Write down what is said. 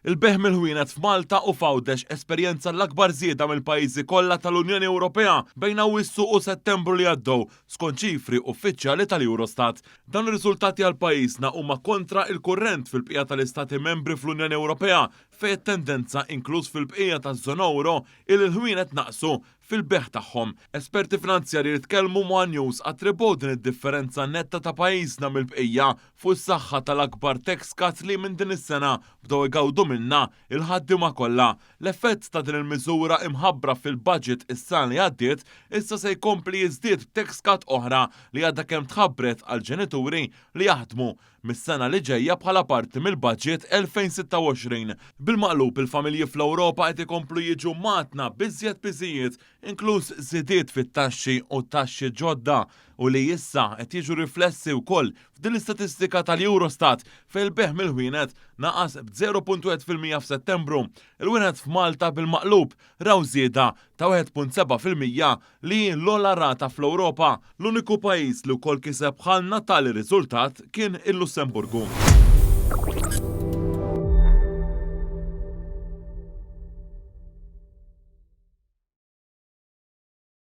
Il-beħ mill-ħwienet f'Malta u f'Għawdex esperjenza l-akbar żieda mill-pajjiżi kollha tal-Unjoni Ewropea bejn Awwissu u Settembru li għaddew skont ċifri uffiċjali tal-Eurostat. Dan ir-riżultati għal pajjiżna huma kontra il-kurrent fil-bqija tal-Istati membri fl-Unjoni Ewropea fejn tendenza inkluż fil-bqija taż-żona euro il-ħwienet naqsu fil-beħ tagħhom. Esperti finanzjarji li tkellmu ma' News attribuw din id-differenza netta ta' pajjiżna mill-bqija fuq is-saħħa tal-akbar tax cut li minn din is-sena bdew igawdu minnha il-ħaddiema kollha. L-effett ta' din il-miżura imħabbra fil-budget is-sena li għaddiet issa se jkompli jiżdied b'tax cut oħra li għadha kemm tħabbret għal ġenituri li jaħdmu mis-sena li ġejja bħala parti mill-budget 2026. Bil-maqlub il-familji fl-Ewropa qed ikomplu jiġu matna biżjed biżijiet inkluż żidiet fit-taxxi u taxxi ġodda u li issa qed jiġu riflessi wkoll f'din l-istatistika tal-Eurostat fejn il-beħ mill-ħwienet naqas b'0.1% f'Settembru. Il-ħwienet f'Malta bil-maqlub raw żieda ta' 1.7% li l-ogħla rata fl-Ewropa. L-uniku pajjiż li wkoll kiseb bħalna tali riżultat kien il-Lussemburgu.